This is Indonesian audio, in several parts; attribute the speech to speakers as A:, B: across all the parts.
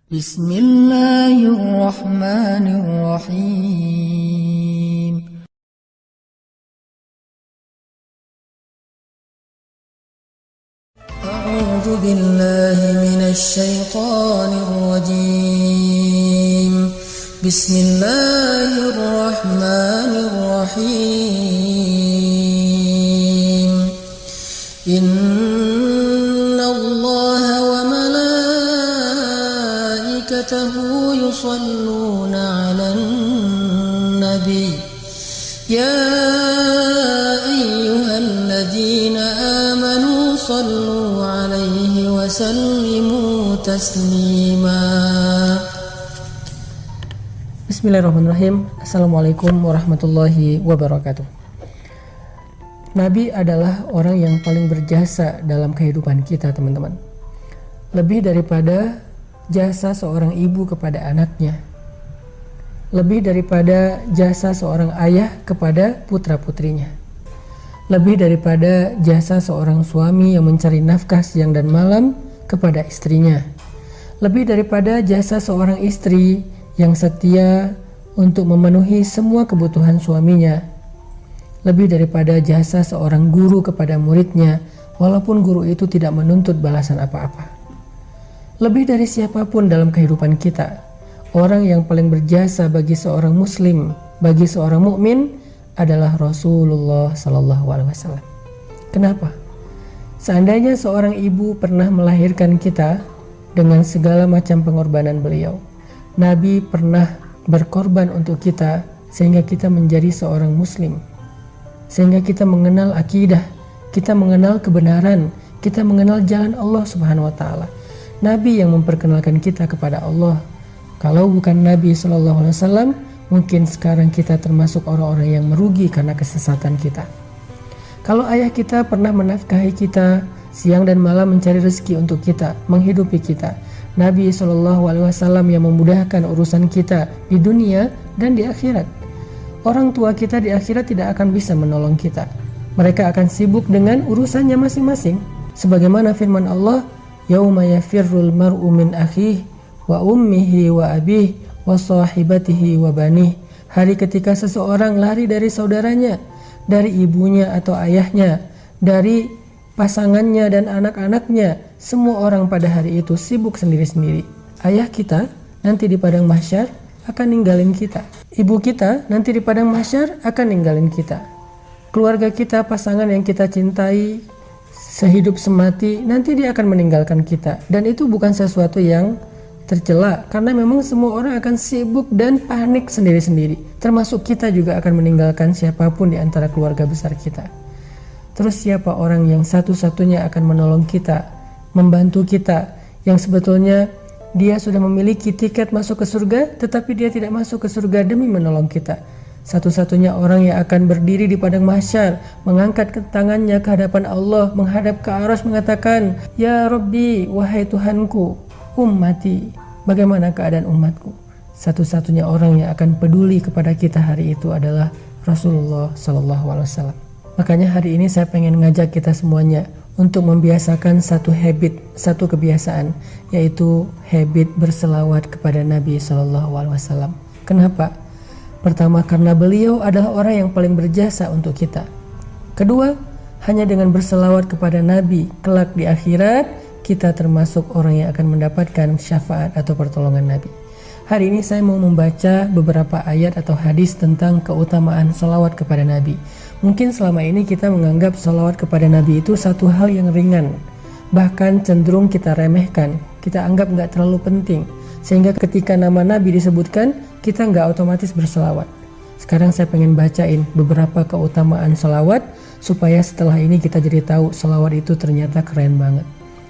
A: Bismillahirrahmanirrahim. A'udzu billahi minasy syaithanir rajim. Bismillahirrahmanirrahim. Innallaha wa malaikatahu yusholluna 'alan nabi. Ya ayyuhalladzina amanu shallu 'alaihi wa sallimu taslima. Bismillahirrahmanirrahim. Assalamualaikum warahmatullahi wabarakatuh. Nabi adalah orang yang paling berjasa dalam kehidupan kita, teman-teman. Lebih daripada jasa seorang ibu kepada anaknya, lebih daripada jasa seorang ayah kepada putra-putrinya, lebih daripada jasa seorang suami yang mencari nafkah siang dan malam kepada istrinya, lebih daripada jasa seorang istri yang setia untuk memenuhi semua kebutuhan suaminya, lebih daripada jasa seorang guru kepada muridnya walaupun guru itu tidak menuntut balasan apa-apa. Lebih dari siapapun dalam kehidupan kita, orang yang paling berjasa bagi seorang muslim, bagi seorang mukmin adalah Rasulullah SAW. Kenapa? Seandainya seorang ibu pernah melahirkan kita dengan segala macam pengorbanan beliau, Nabi pernah berkorban untuk kita sehingga kita menjadi seorang muslim, sehingga kita mengenal akidah, kita mengenal kebenaran, kita mengenal jalan Allah Subhanahu wa taala. Nabi yang memperkenalkan kita kepada Allah. Kalau bukan Nabi SAW, mungkin sekarang kita termasuk orang-orang yang merugi karena kesesatan kita. Kalau ayah kita pernah menafkahi kita siang dan malam mencari rezeki untuk kita, menghidupi kita, Nabi SAW yang memudahkan urusan kita di dunia dan di akhirat. Orang tua kita di akhirat tidak akan bisa menolong kita. Mereka akan sibuk dengan urusannya masing-masing. Sebagaimana firman Allah, "Yauma yafirrul mar'u min akhihi wa ummihi wa abihi wa sahibatihi wa banih." Hari ketika seseorang lari dari saudaranya, dari ibunya atau ayahnya, dari pasangannya dan anak-anaknya. Semua orang pada hari itu sibuk sendiri-sendiri. Ayah kita nanti di padang mahsyar akan ninggalin kita. Ibu kita nanti di padang mahsyar akan ninggalin kita. Keluarga kita, pasangan yang kita cintai sehidup semati, nanti dia akan meninggalkan kita. Dan itu bukan sesuatu yang tercela, karena memang semua orang akan sibuk dan panik sendiri-sendiri. Termasuk kita juga akan meninggalkan siapapun di antara keluarga besar kita. Terus siapa orang yang satu-satunya akan menolong kita, membantu kita, yang sebetulnya dia sudah memiliki tiket masuk ke surga, tetapi dia tidak masuk ke surga demi menolong kita? Satu-satunya orang yang akan berdiri di padang mahsyar, mengangkat tangannya ke hadapan Allah, menghadap ke arsy mengatakan, "Ya Rabbi, wahai Tuhanku, ummati, bagaimana keadaan umatku?" Satu-satunya orang yang akan peduli kepada kita hari itu adalah Rasulullah SAW. Makanya hari ini saya pengen ngajak kita semuanya untuk membiasakan satu habit, satu kebiasaan, yaitu habit berselawat kepada Nabi SAW. Kenapa? Pertama, karena beliau adalah orang yang paling berjasa untuk kita. Kedua, hanya dengan berselawat kepada Nabi, kelak di akhirat kita termasuk orang yang akan mendapatkan syafaat atau pertolongan Nabi. Hari ini saya mau membaca beberapa ayat atau hadis tentang keutamaan salawat kepada Nabi. Mungkin selama ini kita menganggap salawat kepada Nabi itu satu hal yang ringan, bahkan cenderung kita remehkan, kita anggap nggak terlalu penting, sehingga ketika nama Nabi disebutkan, kita nggak otomatis berselawat. Sekarang saya pengen bacain beberapa keutamaan salawat, supaya setelah ini kita jadi tahu salawat itu ternyata keren banget.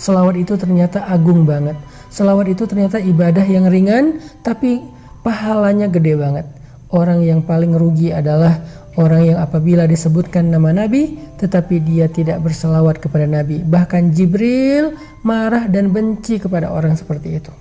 A: Salawat itu ternyata agung banget. Salawat itu ternyata ibadah yang ringan, tapi pahalanya gede banget. Orang yang paling rugi adalah orang yang apabila disebutkan nama Nabi, tetapi dia tidak berselawat kepada Nabi. Bahkan Jibril marah dan benci kepada orang seperti itu.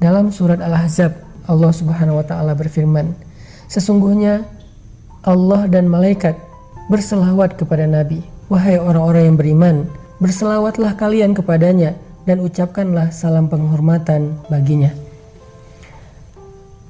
A: Dalam surat Al-Ahzab, Allah Subhanahu wa taala berfirman, "Sesungguhnya Allah dan malaikat berselawat kepada Nabi. Wahai orang-orang yang beriman, berselawatlah kalian kepadanya dan ucapkanlah salam penghormatan baginya.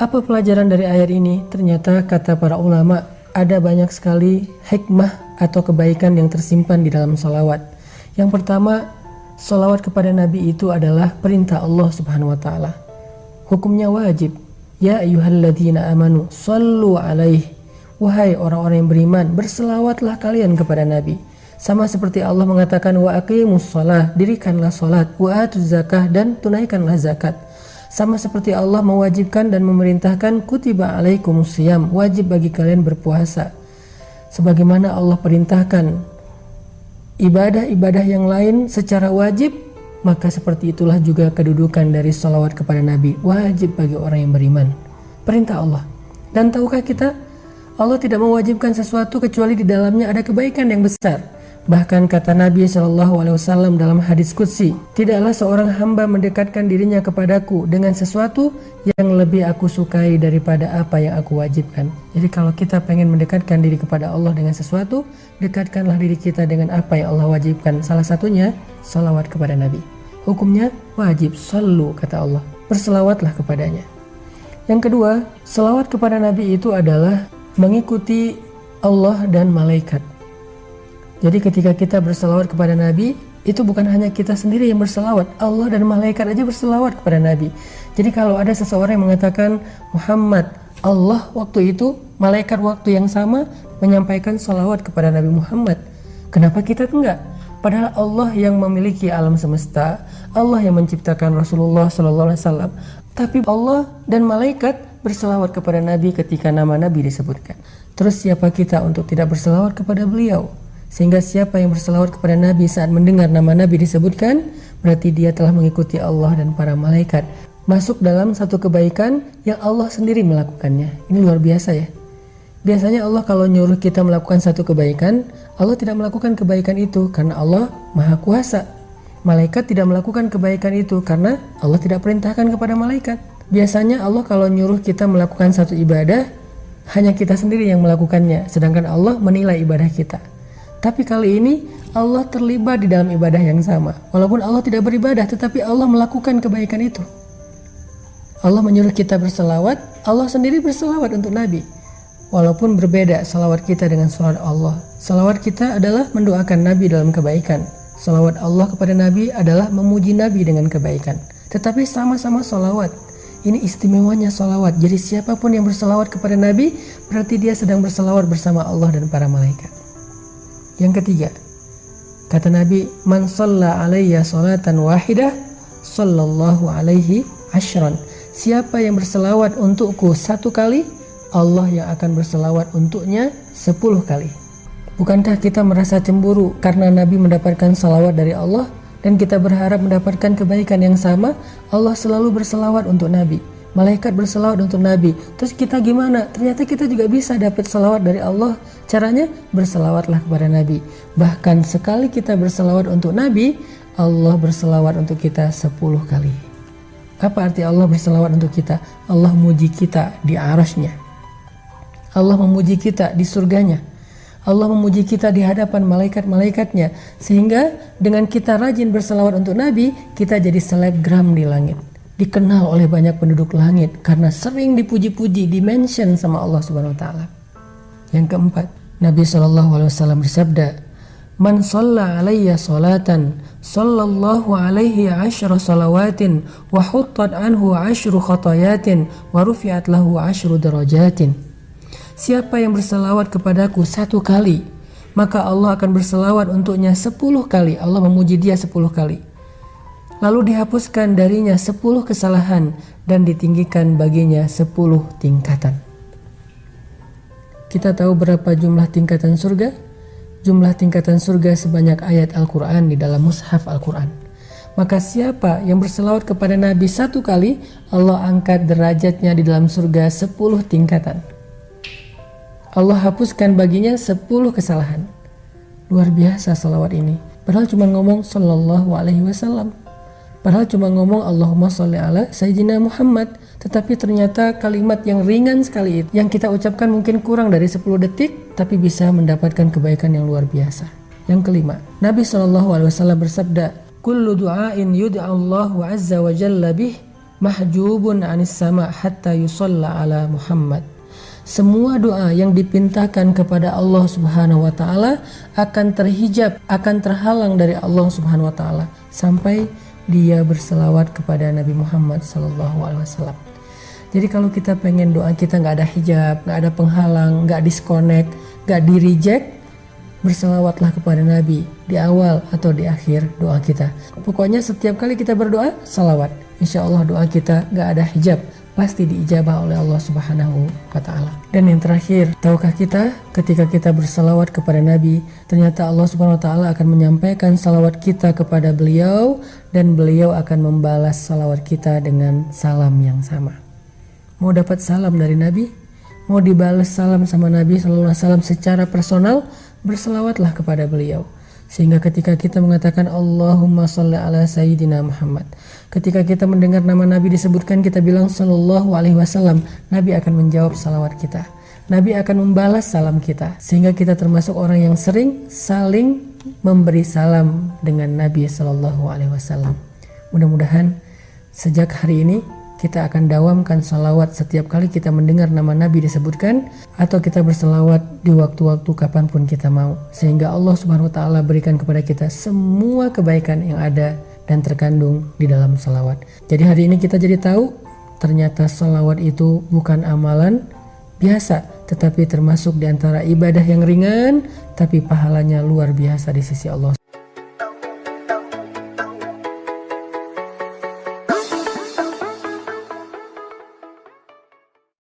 A: Apa pelajaran dari ayat ini? Ternyata kata para ulama ada banyak sekali hikmah atau kebaikan yang tersimpan di dalam sholawat. Yang pertama, sholawat kepada Nabi itu adalah perintah Allah Subhanahu wa Ta'ala. Hukumnya wajib. Ya ayyuhalladzina amanu shallu alaihi. Wahai orang-orang yang beriman, berselawatlah kalian kepada Nabi. Sama seperti Allah mengatakan wa aqimus shalah, dirikanlah salat, wa atuz zakah, dan tunaikanlah zakat. Sama seperti Allah mewajibkan dan memerintahkan kutiba alaikumus shiyam, wajib bagi kalian berpuasa. Sebagaimana Allah perintahkan ibadah-ibadah yang lain secara wajib, maka seperti itulah juga kedudukan dari sholawat kepada Nabi, wajib bagi orang yang beriman. Perintah Allah. Dan tahukah kita, Allah tidak mewajibkan sesuatu kecuali di dalamnya ada kebaikan yang besar. Bahkan kata Nabi SAW dalam hadis qudsi, tidaklah seorang hamba mendekatkan dirinya kepadaku dengan sesuatu yang lebih aku sukai daripada apa yang aku wajibkan. Jadi kalau kita pengen mendekatkan diri kepada Allah dengan sesuatu, dekatkanlah diri kita dengan apa yang Allah wajibkan. Salah satunya, sholawat kepada Nabi. Hukumnya wajib, shallu kata Allah, berselawatlah kepadanya. Yang kedua, selawat kepada Nabi itu adalah mengikuti Allah dan malaikat. Jadi ketika kita berselawat kepada Nabi, itu bukan hanya kita sendiri yang berselawat, Allah dan malaikat aja berselawat kepada Nabi. Jadi kalau ada seseorang yang mengatakan Muhammad, Allah waktu itu, malaikat waktu yang sama menyampaikan selawat kepada Nabi Muhammad. Kenapa kita enggak? Padahal Allah yang memiliki alam semesta, Allah yang menciptakan Rasulullah SAW. Tapi Allah dan malaikat berselawat kepada Nabi ketika nama Nabi disebutkan. Terus siapa kita untuk tidak berselawat kepada beliau? Sehingga siapa yang berselawat kepada Nabi saat mendengar nama Nabi disebutkan, berarti dia telah mengikuti Allah dan para malaikat. Masuk dalam satu kebaikan yang Allah sendiri melakukannya. Ini luar biasa ya. Biasanya Allah kalau nyuruh kita melakukan satu kebaikan, Allah tidak melakukan kebaikan itu karena Allah Maha Kuasa. Malaikat tidak melakukan kebaikan itu karena Allah tidak perintahkan kepada malaikat. Biasanya Allah kalau nyuruh kita melakukan satu ibadah, hanya kita sendiri yang melakukannya, sedangkan Allah menilai ibadah kita. Tapi kali ini Allah terlibat di dalam ibadah yang sama. Walaupun Allah tidak beribadah, tetapi Allah melakukan kebaikan itu. Allah menyuruh kita berselawat, Allah sendiri berselawat untuk Nabi. Walaupun berbeda selawat kita dengan selawat Allah. Selawat kita adalah mendoakan Nabi dalam kebaikan. Selawat Allah kepada Nabi adalah memuji Nabi dengan kebaikan. Tetapi sama-sama selawat. Ini istimewanya selawat. Jadi siapapun yang berselawat kepada Nabi, berarti dia sedang berselawat bersama Allah dan para malaikat. Yang ketiga, kata Nabi, man shalla alayya salatan wahidah, sallallahu alaihi ashran. Siapa yang berselawat untukku satu kali, Allah yang akan berselawat untuknya 10 kali. Bukankah kita merasa cemburu karena Nabi mendapatkan salawat dari Allah dan kita berharap mendapatkan kebaikan yang sama? Allah selalu berselawat untuk Nabi, malaikat berselawat untuk Nabi. Terus kita gimana? Ternyata kita juga bisa dapat selawat dari Allah. Caranya berselawatlah kepada Nabi. Bahkan sekali kita berselawat untuk Nabi, Allah berselawat untuk kita 10 kali. Apa arti Allah berselawat untuk kita? Allah memuji kita di arasy-Nya. Allah memuji kita di surganya. Allah memuji kita di hadapan malaikat-malaikatnya. Sehingga dengan kita rajin berselawat untuk Nabi, kita jadi selebgram di langit. Dikenal oleh banyak penduduk langit karena sering dipuji-puji, dimention sama Allah Subhanahu wa Ta'ala. Yang keempat, Nabi SAW bersabda, man shalla alayya salatan sallallahu alaihi 10 salawatin wa huttat anhu 10 khatayatin wa rufi'at lahu 10 darajatin. Siapa yang berselawat kepadaku 1 kali, maka Allah akan berselawat untuknya 10 kali. Allah memuji dia 10 kali. Lalu dihapuskan darinya 10 kesalahan dan ditinggikan baginya 10 tingkatan. Kita tahu berapa jumlah tingkatan surga? Jumlah tingkatan surga sebanyak ayat Al-Quran di dalam mushaf Al-Quran. Maka siapa yang berselawat kepada Nabi 1 kali, Allah angkat derajatnya di dalam surga 10 tingkatan. Allah hapuskan baginya 10 kesalahan. Luar biasa salawat ini. Padahal cuma ngomong sallallahu alaihi wasallam. Padahal cuma ngomong Allahumma sholli ala Sayyidina Muhammad. Tetapi ternyata kalimat yang ringan sekali itu, yang kita ucapkan mungkin kurang dari 10 detik, tapi bisa mendapatkan kebaikan yang luar biasa. Yang kelima, Nabi SAW bersabda, kullu du'ain yud'a Allahu azza wa jalla bih mahjubun 'anis sama' hatta yusalla ala Muhammad. Semua doa yang dipintakan kepada Allah Subhanahu wa taala akan terhijab, akan terhalang dari Allah Subhanahu wa taala sampai dia berselawat kepada Nabi Muhammad sallallahu alaihi wasallam. Jadi kalau kita pengen doa kita nggak ada hijab, nggak ada penghalang, nggak disconnect, nggak di reject, berselawatlah kepada Nabi di awal atau di akhir doa kita. Pokoknya setiap kali kita berdoa, salawat. Insya Allah doa kita gak ada hijab, pasti diijabah oleh Allah Subhanahu wa ta'ala. Dan yang terakhir, tahukah kita ketika kita bersalawat kepada Nabi, ternyata Allah Subhanahu wa ta'ala akan menyampaikan salawat kita kepada beliau, dan beliau akan membalas salawat kita dengan salam yang sama. Mau dapat salam dari Nabi? Mau dibalas salam sama Nabi sallallahu alaihi wasallam secara personal? Berselawatlah kepada beliau. Sehingga ketika kita mengatakan Allahumma sholli ala Sayyidina Muhammad, ketika kita mendengar nama Nabi disebutkan, kita bilang sallallahu alaihi wasallam, Nabi akan menjawab salawat kita. Nabi akan membalas salam kita. Sehingga kita termasuk orang yang sering saling memberi salam dengan Nabi sallallahu alaihi wasallam. Mudah-mudahan sejak hari ini kita akan dawamkan salawat setiap kali kita mendengar nama Nabi disebutkan, atau kita bersalawat di waktu-waktu kapanpun kita mau, sehingga Allah Subhanahu wa ta'ala berikan kepada kita semua kebaikan yang ada dan terkandung di dalam salawat. Jadi hari ini kita jadi tahu ternyata salawat itu bukan amalan biasa, tetapi termasuk di antara ibadah yang ringan tapi pahalanya luar biasa di sisi Allah.